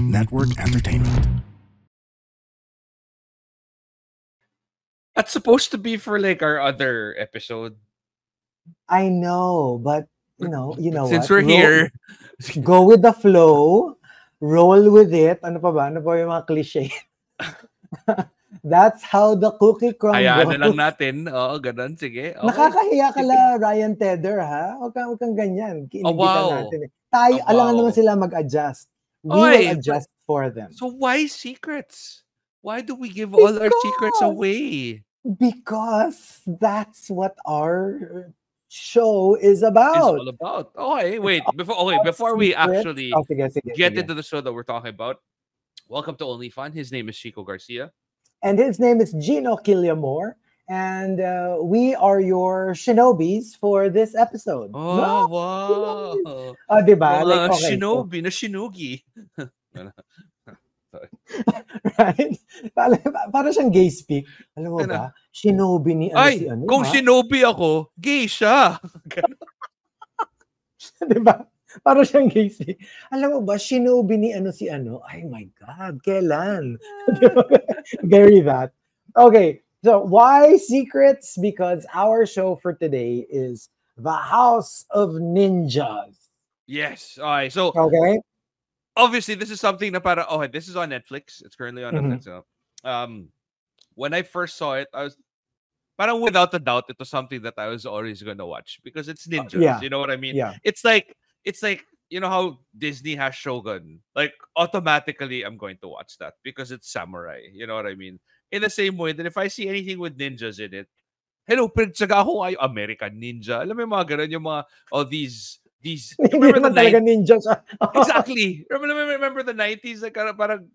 Network Entertainment. That's supposed to be for like our other episode. I know, but you know Since what? we're here, Go with the flow, roll with it. Ano pa ba? Ano pa yung mga cliche? That's how the cookie hayaan na lang crumbles. natin. Oo, ganun. Sige. Okay. Nakakahiya ka la, Ryan Tedder, ha? Huwag kang ganyan. Oh, Inimbitan wow. natin. Tayo, Oh, alangan wow. naman sila mag-adjust. We Oy, will adjust for them. So why secrets? Why do we give all our secrets Because- away? Because that's what our show is It's about. all about. Okay, wait. Before we Secrets. actually Oh, sige, get sige. into the show that we're talking about, welcome to Only Fun. His name is Chico Garcia. And his name is Gino Killiamore. And we are your shinobis for this episode. Oh, wow. Oh, diba? Mga Like, okay, so- shinobi na shinugi. right? Para siyang gay speak. Alam mo ba? Shinobi ni ano Ay, si ano, kung ha? shinobi ako, gay siya. Diba? Para siyang gay speak. Alam mo ba, shinobi ni ano si ano? Ay my God, kailan? Diba? Very that. Okay, so why secrets? Because our show for today is The House of Ninjas. Yes. All right. So, Okay? obviously, this is something na para, oh, this is on Netflix. It's currently on Mhm. Netflix. So, when I first saw it, I was parang without a doubt, it was something that I was always going to watch because it's ninjas. Yeah. You know what I mean? Yeah. It's like, you know how Disney has Shogun? Like, automatically, I'm going to watch that because it's samurai. You know what I mean? In the same way that if I see anything with ninjas in it, hello, pinagtsaga ako ay American Ninja. Alam mo yung mga ganun, yung mga, these Hindi remember naman the talaga ninja siya. Exactly. Remember the 90s? Like, parang,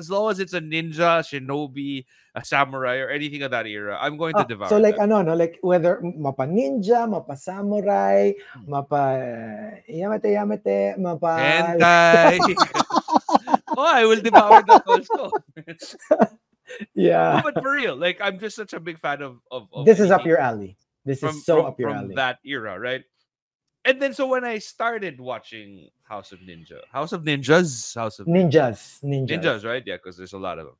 as long as it's a ninja, shinobi, a samurai, or anything of that era, I'm going to devour So like that. ano, no? Like whether mapa ninja, mapa samurai, mapa yamete, mapa... Hentai. Oh, I will devour that also. Yeah. No, but for real, like, I'm just such a big fan of This is up anything your alley. This is so up your alley. that era, right? And then so when I started watching House of Ninjas, Ninjas, right? Yeah, because there's a lot of them.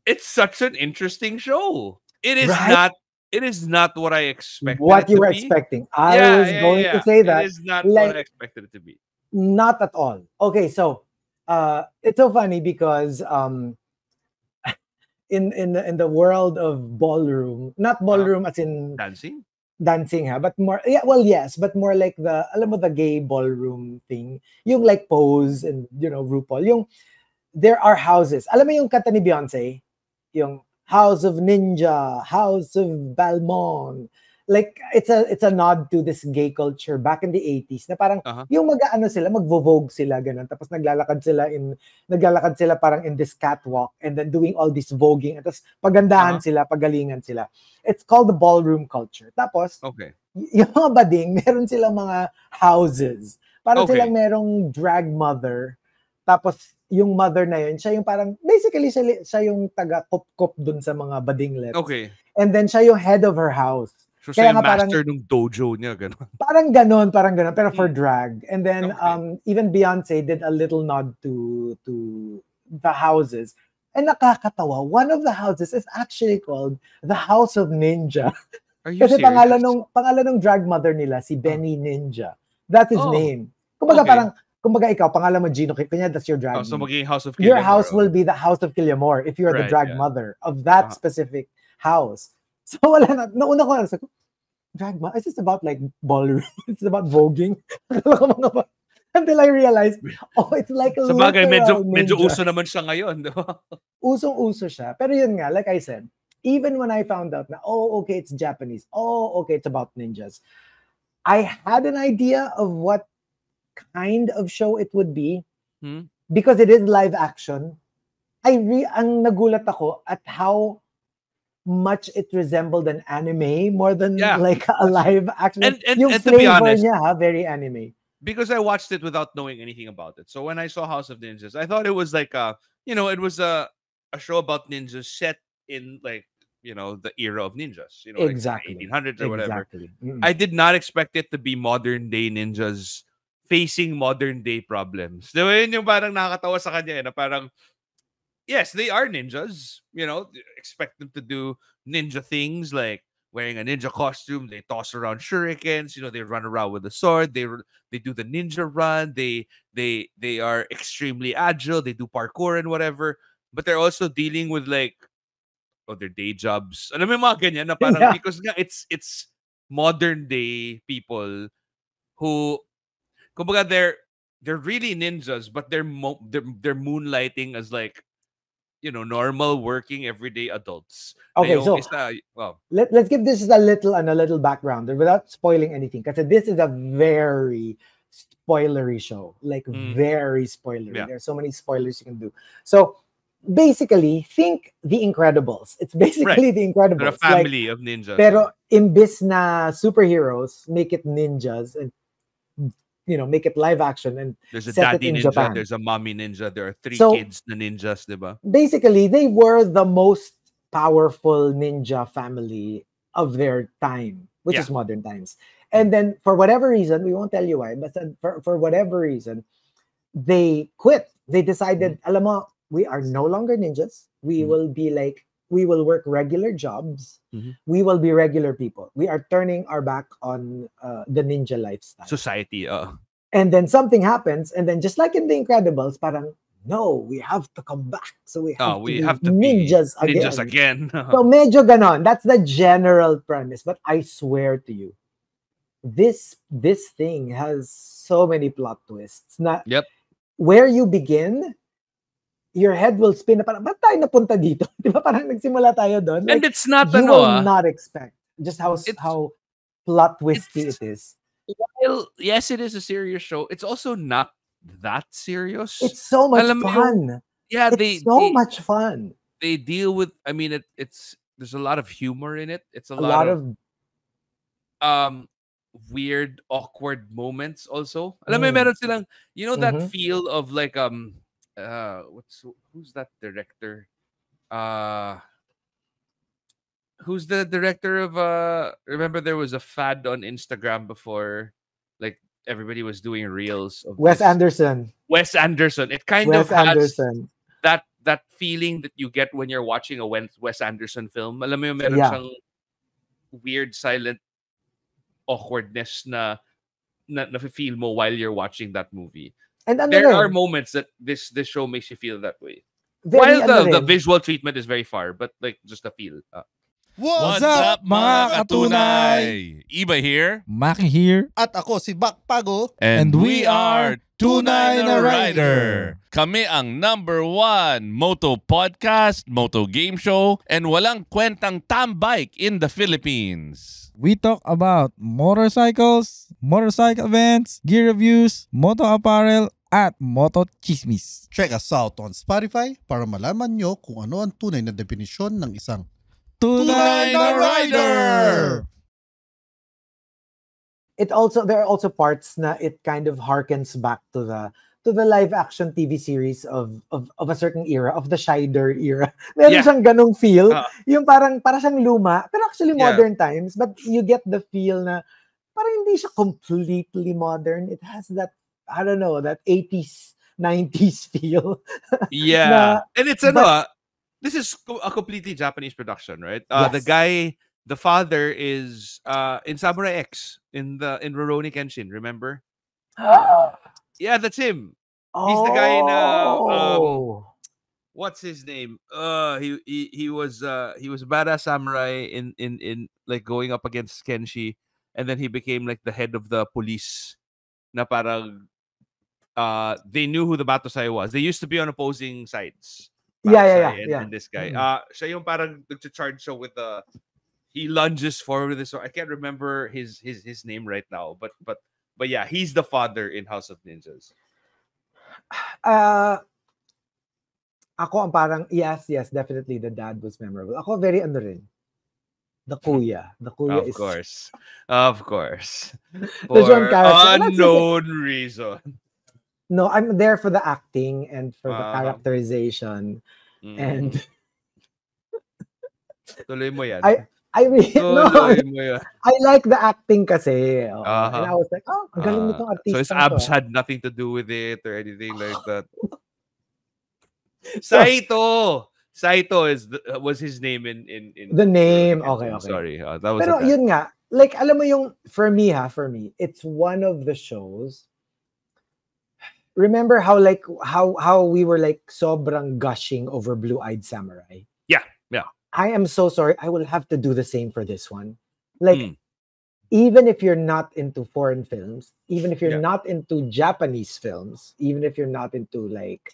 It's such an interesting show. It is Right? not. It is not what I expected. What it you to were be. expecting. I was going to say that. It is not like- what I expected it to be. Not at all. Okay, so it's so funny because in the world of ballroom, not ballroom as in Dancing. ha, but more, yeah, well, yes, but more like alam mo, the gay ballroom thing, yung like Pose and, you know, RuPaul, yung, there are houses. Alam mo yung kanta ni Beyonce? Yung House of Ninja, House of Balmain. Like, it's a nod to this gay culture back in the 80s na parang, yung mag-ano sila, magvo-vogue sila, ganun. Tapos naglalakad sila parang in this catwalk and then doing all this voguing. And tapos pagandahan sila, pagalingan sila. It's called the ballroom culture. Tapos, yung mga bading, meron silang mga houses. Parang silang merong drag mother. Tapos, yung mother na yun, siya yung parang, basically, siya yung taga-kop-kop dun sa mga badinglets. Okay. And then, siya yung head of her house. So siya yung master ng dojo niya, gano'n. Parang ganon, pero for drag. And then, even Beyonce did a little nod to the houses. And nakakatawa, one of the houses is actually called the House of Ninja. Are you Kasi serious? pangalan ng drag mother nila, si Benny Ninja. That's his name. Kumbaga kumbaga ikaw, pangalan mo Gino, kanya that's your drag so name. magiging House of Your Killiamore. house will be the House of Killiamore if you're the drag mother of that specific house. So wala na, nauna ko na, drag mother, is this about like ballroom? It's about voguing? Until I realized, it's like a sa bagay, medyo ninja. uso naman siya ngayon, di ba? Usong-uso siya. Pero yun nga, like I said, even when I found out na, okay, it's Japanese. Okay, it's about ninjas. I had an idea of what kind of show it would be because it is live action. Ang nagulat ako at how much it resembled an anime more than like a live action. And yung to be honest, niya, very anime. Because I watched it without knowing anything about it. So when I saw House of Ninjas, I thought it was like it was a show about ninjas set in like, the era of ninjas, exactly. like 1800s or whatever. Exactly. I did not expect it to be modern day ninjas facing modern day problems. Di ba yun yung parang nakakatawa sa kanya na parang, yes, they are ninjas. Expect them to do ninja things like wearing a ninja costume. They toss around shurikens. They run around with a sword. They do the ninja run. They are extremely agile. They do parkour and whatever. But they're also dealing with like their day jobs. Alam mo yung mga ganyan na parang because nga it's modern day people who, kumbaga, they're really ninjas, but they're moonlighting as like normal working everyday adults. Okay, so let's give this a little background without spoiling anything, because this is a very spoilery show, like very spoilery. Yeah. There's so many spoilers you can do. So basically, think The Incredibles. It's basically The Incredibles. They're a family of ninjas. Pero imbis na superheroes, make it ninjas and make it live action and there's a set daddy it in ninja, Japan. there's a mommy ninja, there are 3 So, kids na ninjas, diba? Basically, they were the most powerful ninja family of their time, which is modern times. And then, for whatever reason, we won't tell you why, but for whatever reason, they quit. They decided, alam mo, we are no longer ninjas. We will be like, we will work regular jobs. We will be regular people. We are turning our back on the ninja lifestyle. Society. And then something happens, and then just like in The Incredibles, parang, no, we have to come back. So we have to be ninjas again. So medyo ganon. That's the general premise. But I swear to you, this thing has so many plot twists. Where you begin, your head will spin na parang, ba't tayo napunta dito? Di ba parang nagsimula tayo doon? Like, and it's not you will not expect just how plot twisty it is. Well, yes, it is a serious show. It's also not that serious. It's so much fun. It's so much fun. They deal with, I mean, there's a lot of humor in it. It's a lot of weird, awkward moments also. Alam mo, meron silang, that feel of like, who's that director? Who's the director of remember there was a fad on Instagram before, like everybody was doing reels of Wes Anderson. It kind of has that feeling that you get when you're watching a Wes Anderson film. Alam mo yung meron siyang weird silent awkwardness na feel mo while you're watching that movie. And there are moments that this show makes you feel that way. While the visual treatment is very far, but like just the feel. What's up, mga katunay? Iba here. Maki here. At ako si Bakpago. And we are Tunay na Rider. Kami ang #1 moto podcast, moto game show, and walang kwentang tambike in the Philippines. We talk about motorcycles, motorcycle events, gear reviews, moto apparel, at Moto Chismis. Check us out on Spotify para malaman nyo kung ano ang tunay na definisyon ng isang Tunay na Rider! There are also parts na it kind of harkens back to the live action TV series of a certain era, of the Scheider era. Meron siyang ganong feel, yung para siyang luma, pero actually modern times, but you get the feel na parang hindi siya completely modern. It has that, I don't know, that 80s, 90s feel. And it's this is a completely Japanese production, right? The father is in Samurai X in Rurouni Kenshin, remember? Yeah, that's him. He's the guy in what's his name? He was a badass samurai in like going up against Kenshi, and then he became like the head of the police. Na parang they knew who the Batosai was. They used to be on opposing sides. And this guy. Siya yung parang nag-charge siya with he lunges forward with this. I can't remember his name right now, but yeah, he's the father in House of Ninjas. Ako ang parang yes, definitely the dad was memorable. Ako very rin. The kuya of is of course. For unknown reason. No, I'm there for the acting and for the characterization. And tuloy mo yan. I really no. Tuloy mo yun. I like the acting kasi. And Uh-huh. I was like, oh, ang galing nitong So his artista abs to. had nothing to do with it or anything like that. So, Saito was his name in the name. Genshin. Okay. Sorry, that was Pero a bad. yun nga, like alam mo yung for me, it's one of the shows. Remember how we were like sobrang gushing over Blue-Eyed Samurai? Yeah. I am so sorry. I will have to do the same for this one. Like, Mm. even if you're not into foreign films, even if you're Yeah. not into Japanese films, even if you're not into like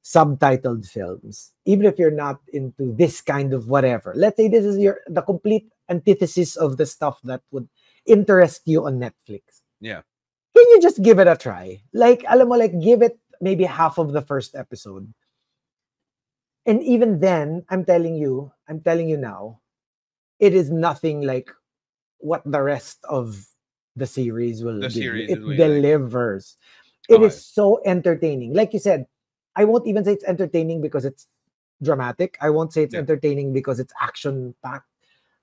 subtitled films, even if you're not into this kind of whatever, let's say this is the complete antithesis of the stuff that would interest you on Netflix. Yeah. Can you just give it a try? Like, alam mo, like, give it maybe half of the first episode. And even then, I'm telling you now, it is nothing like what the rest of the series will The give you. series It is what you like. delivers. It Okay. is so entertaining. Like you said, I won't even say it's entertaining because it's dramatic. I won't say it's Yeah. entertaining because it's action-packed.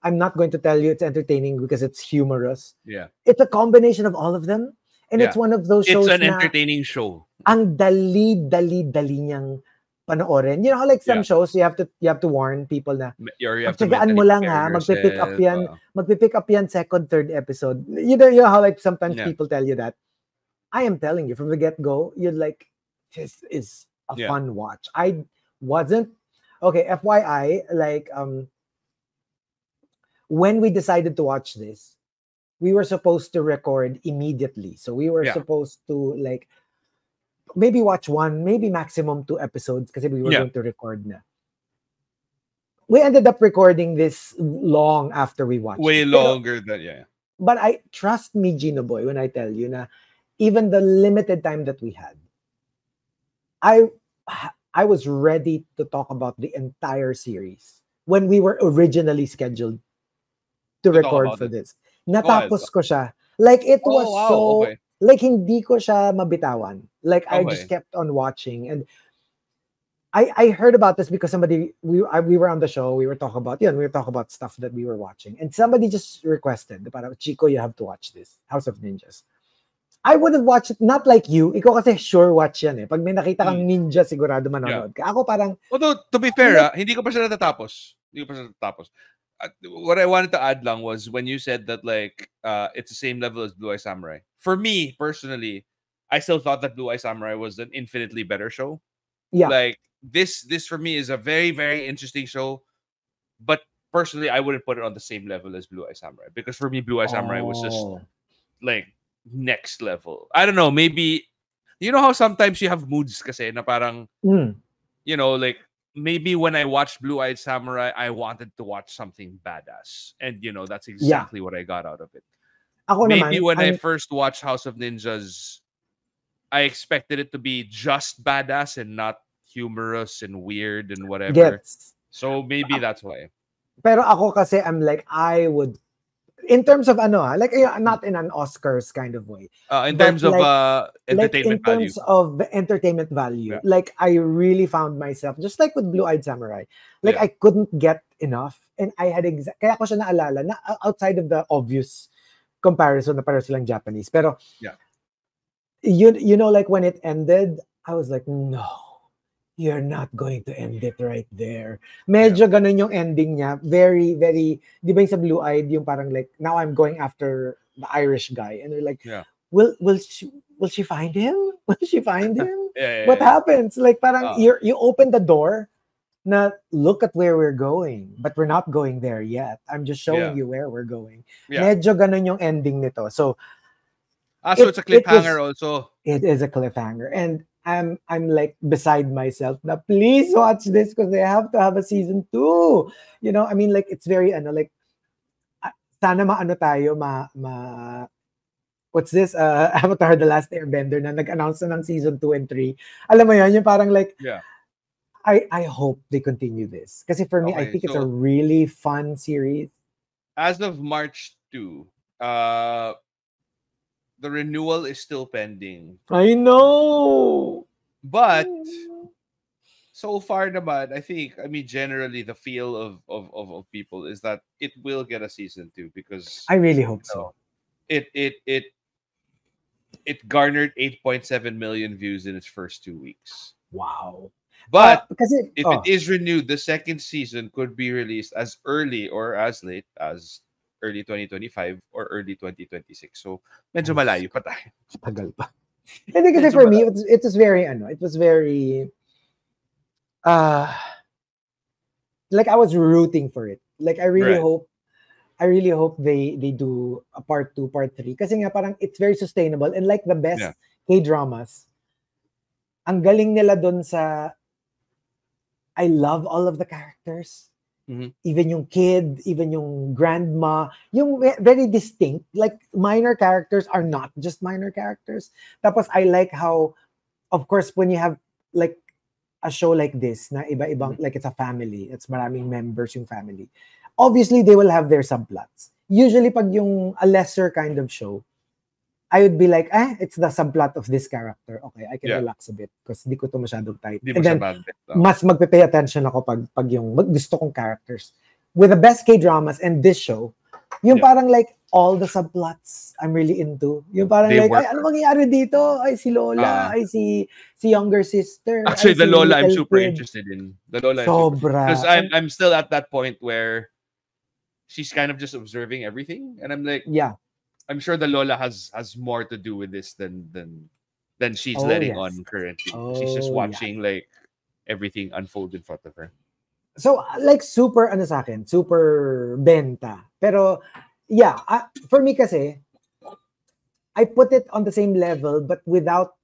I'm not going to tell you it's entertaining because it's humorous. Yeah. It's a combination of all of them. And it's Yeah. one of those It's shows an na entertaining show. ang dali niyang panoorin. You know how like some Yeah. shows you have to warn people na You have to pagtsagaan mo mentally lang prepare ha, magpipick up yourself. yan, magpipick up yan second, third episode. You know how like sometimes Yeah. people tell you that. I am telling you from the get-go, you're like, this is a Yeah. fun watch. I wasn't okay. FYI, like when we decided to watch this, we were supposed to record immediately. So we were Yeah. supposed to like maybe watch one, maybe maximum 2 episodes kasi we were Yeah. going to record na. We ended up recording this long after we watched Way it. Pero- longer than yeah. but I trust me, Gino Boy, when I tell you na even the limited time that we had, I was ready to talk about the entire series when we were originally scheduled to To talk record about for it. this. Natapos ko siya. Like it was wow, so okay. like hindi ko siya mabitawan. Like I just Okay. kept on watching, and I heard about this because we were on the show, we were talking about stuff that we were watching, and somebody just requested, parang, Chico, you have to watch this, House of Ninjas. I would have watched it, not like you. Ikaw kasi sure watch yan eh. Pag may nakita kang ninja, sigurado manonood ka. Ako parang, Although, to be fair, hindi ko pa siya natatapos. What I wanted to add lang was when you said that like it's the same level as Blue Eye Samurai. For me, personally, I still thought that Blue Eye Samurai was an infinitely better show. yeah. Like, this for me is a very, very interesting show. But personally, I wouldn't put it on the same level as Blue Eye Samurai. Because for me, Blue Eye Samurai was just Oh. like next level. I don't know, maybe you know how sometimes you have moods kasi na parang Mm. you know, like maybe when I watched Blue Eyed Samurai, I wanted to watch something badass. And you know, that's exactly what I got out of it. Ako Maybe naman, when I first watched House of Ninjas, I expected it to be just badass and not humorous and weird and whatever. gets. So maybe that's why. Pero ako kasi, I'm like, I would, in terms of like, not in an Oscars kind of way. In But terms of entertainment like in value. terms of the entertainment value, Yeah. like I really found myself, just like with Blue Eyed Samurai, like Yeah. I couldn't get enough. And I had, kaya ko siya naalala, na outside of the obvious comparison na pareho silang Japanese. Pero, Yeah. you know, like when it ended, I was like, no, you're not going to end it right there. Medyo ganun yung ending niya. Very, very, di ba yung sa Blue Eyed, yung parang like, now I'm going after the Irish guy. And they're like, Yeah. will she find him? Will she find him? Yeah, What happens? Like parang Oh. you open the door na look at where we're going, but we're not going there yet. I'm just showing Yeah. you where we're going. Yeah. Medyo ganun yung ending nito. So So it's a it cliffhanger was- also. it is a cliffhanger. And I'm like beside myself na please watch this because they have to have a season 2. You know, I mean like it's very like sana maano tayo what's this? Avatar The Last Airbender na nag-announce na ng season 2 and 3. Alam mo yun, yung parang like Yeah. I hope they continue this. Kasi for me, I Okay, think it's a so- really fun series. As of March 2, the renewal is still pending. I know. But so far naman, I mean generally the feel of people is that it will get a season 2 because I really hope you know, so. it garnered 8.7 million views in its first 2 weeks. Wow. But Because if it is renewed, the second season could be released as early or as late as early 2025 or early 2026. So medyo malayo pa tayo. tagal pa. Hindi kasi Medyo for me, it was very, it was very, like I was rooting for it. Like I really Right. hope they do a part 2, part 3. Kasi nga parang it's very sustainable. And like the best Yeah. K-dramas, ang galing nila dun sa, I love all of the characters. Mhm. Even yung kid, even yung grandma, yung very distinct. Like minor characters are not just minor characters. Tapos I like how, of course, when you have like a show like this, na iba-ibang, like it's a family, it's maraming members yung family. Obviously, they will have their subplots. Usually, pag yung a lesser kind of show, I would be like, it's the subplot of this character. Okay, I can Yeah. relax a bit because di ko to masyadong tight. Di And mo siya then, bad. mas magpe-pay attention ako pag yung gusto kong characters. With the best K-dramas and this show, yung Yeah. parang like all the subplots I'm really into. Yung parang They like, work. ano mangyayari dito? Ay, si Lola. Ay, si younger sister. Actually, ay, the si Lola I'm little super kid. interested in. The Lola Sobra. because I'm still at that point where she's kind of just observing everything, and I'm like, Yeah. I'm sure the Lola has more to do with this than she's Oh, letting yes. on currently. She's just Oh, watching like everything unfold in front of her. So, like, super, sa akin, super benta. Pero, yeah, for me kasi, I put it on the same level, but without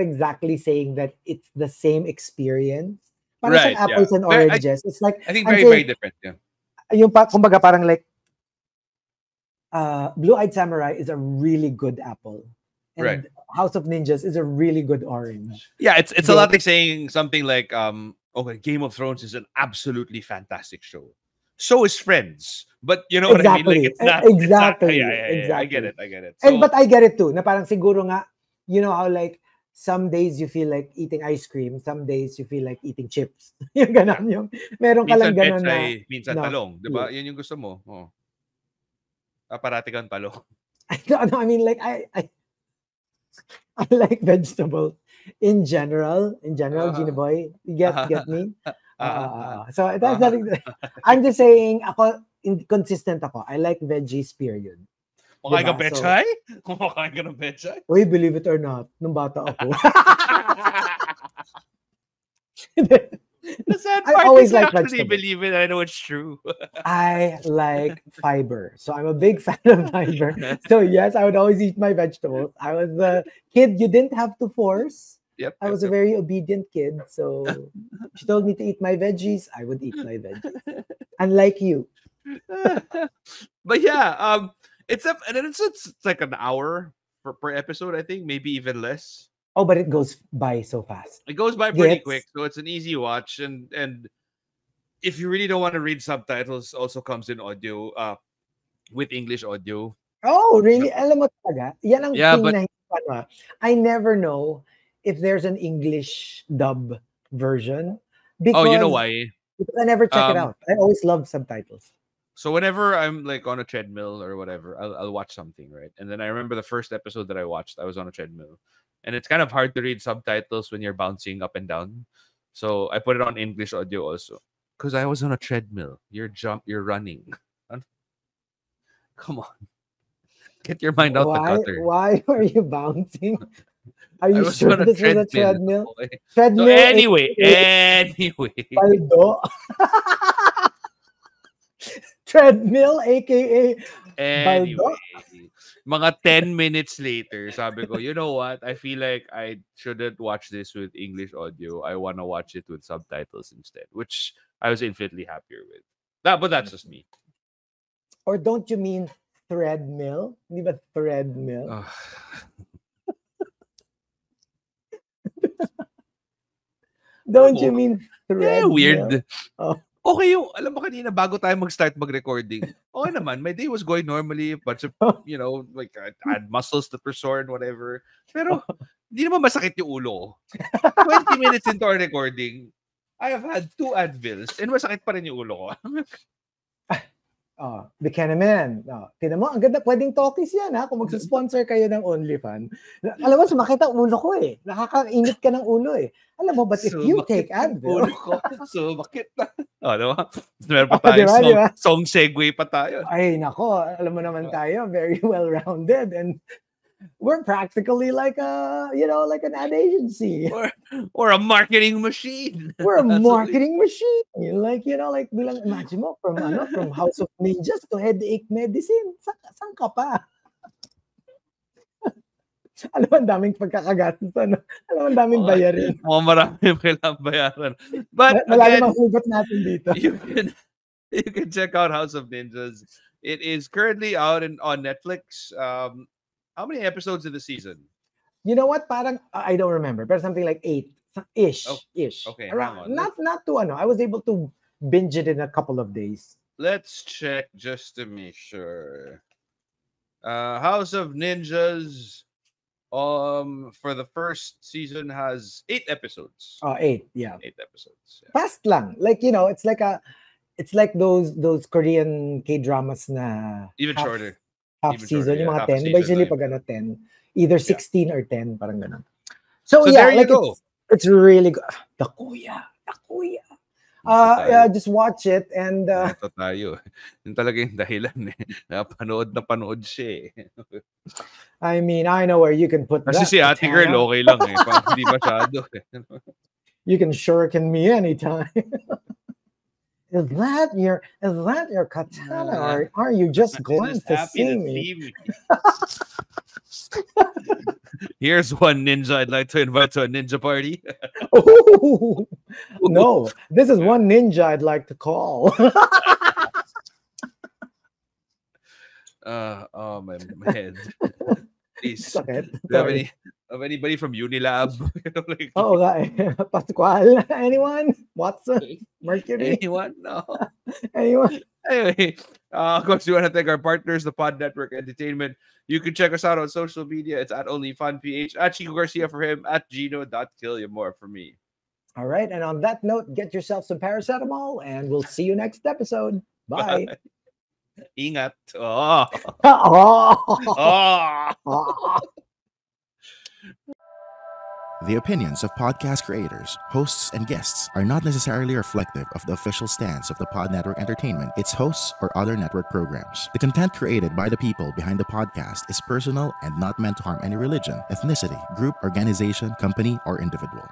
exactly saying that it's the same experience. Parang Right, siyang apples yeah. and oranges. It's like, I think I'm very saying, different. Yeah. yung kumbaga parang like, Blue-Eyed Samurai is a really good apple. And Right. House of Ninjas is a really good orange. Yeah, it's a Yeah. lot like saying something like okay, Game of Thrones is an absolutely fantastic show. So is Friends. But you know what I mean? Like it's not Exactly. Yeah, I get Exactly. it. And but I get it too. Na parang siguro nga, you know how like some days you feel like eating ice cream, some days you feel like eating chips. Yung ganon yung meron ka lang minsan ganon na. pechay, minsan no, talong, 'di ba? Yan yung gusto mo. Oh. Parati kang talong. I mean like I like vegetables in general, Gina Boy. You get me? So that's nothing. I'm just saying ako inconsistent ako. I like veggies period. Kumakain ka Diba? pechay? Kumakain ka ng pechay? Uy, believe it or not, nung bata ako. The sad I part always is I like actually vegetables. believe it. I know it's true. I like fiber. So I'm a big fan of fiber. So yes, I would always eat my vegetables. I was a kid you didn't have to force. Yep. I was a very obedient kid. So she told me to eat my veggies, I would eat my veggies. Unlike you. But yeah, it's like an hour per episode, I think, maybe even less. Oh, but it goes by so fast. It goes by pretty Yes. quick, so it's an easy watch. And if you really don't want to read subtitles, also comes in audio, with English audio. Oh, really? Alam mo talaga? Yan ang Yeah, thing but- na ano, I never know if there's an English dub version. Because, Oh, you know why? Because I never check it Um, out. I always love subtitles. So whenever I'm like on a treadmill or whatever, I'll watch something, right? And then I remember the first episode that I watched, I was on a treadmill. And it's kind of hard to read subtitles when you're bouncing up and down. So I put it on English audio also. Because I was on a treadmill. You're running. Come on. Get your mind out the gutter. Why are you bouncing? Are I you was sure on a this was a treadmill. treadmill? Okay. Treadmill. So anyway, aka Paldo. Treadmill, aka Anyway, mga 10 minutes later, sabi ko, you know what? I feel like I shouldn't watch this with English audio. I want to watch it with subtitles instead, which I was infinitely happier with. But that's just me. Or don't you mean threadmill? Di ba threadmill? Ugh. Don't you mean threadmill? Weird. Oh. Okay yung, alam mo kanina, bago tayo mag-start mag-recording, okay naman, my day was going normally, bunch of, like, I had muscles that were sore and whatever. Pero, hindi naman masakit yung ulo ko. 20 minutes into our recording, I have had 2 Advils and masakit pa rin yung ulo ko. The Kenaman. Tinan mo, ang ganda. Pwedeng talkies yan, ha? Kung magsusponsor kayo ng OnlyFans. Alam mo, sumakit ang ulo ko, eh. Nakakainit ka ng ulo, eh. Alam mo, but if you take Advil... Ulo ko, sumakit na. Diba? Meron pa tayo, diba? song segue pa tayo. Ay, nako. Alam mo naman tayo, very well-rounded. And we're practically like like an ad agency. Or a marketing machine. We're a marketing machine. Like bilang imagine mo from House of Ninjas to headache medicine. Saan ka pa? Alam mo, ang daming pagkakagastos. Alam mo, ang daming bayarin. Marami kailangang bayaran. But again, mahugot natin dito. You can check out House of Ninjas. It is currently out on Netflix. How many episodes in the season? You know what? Parang I don't remember, but something like 8-ish. Ish. Okay, around, not too I was able to binge it in a couple of days. Let's check just to make sure. House of Ninjas for the first season has 8 episodes. 8, yeah. 8 episodes. Yeah. Fast lang. Like, it's like those Korean K-dramas na even shorter. Half Even season, shorter, yung mga 10. half Diba usually season, pag 10, either 16 or 10, parang ganun. So yeah, there you go. It's really good. The kuya. Just watch it and ito tayo. Yun talaga yung dahilan eh. Napanood siya eh. I mean, I know where you can put Kasi that. si ate girl okay lang eh. Hindi masyado eh. You can shuriken me anytime. Is that your katana, or are you just glad to see me? Here's one ninja I'd like to invite to a ninja party. Ooh, no, this is one ninja I'd like to call. My head. Please. Sakit. Do you have anybody from Unilab? Pascual. Anyone? Watson? Mercury? Anyone? No. Anyone? Anyway, of course, we want to thank our partners, the Pod Network Entertainment. You can check us out on social media. It's at OnlyFunPH, at Chico Garcia for him, at Gino.Killiamore for me. All right. And on that note, get yourself some paracetamol, and we'll see you next episode. Bye. Ingat. The opinions of podcast creators, hosts, and guests are not necessarily reflective of the official stance of the Pod Network Entertainment, its hosts, or other network programs. The content created by the people behind the podcast is personal and not meant to harm any religion, ethnicity, group, organization, company, or individual.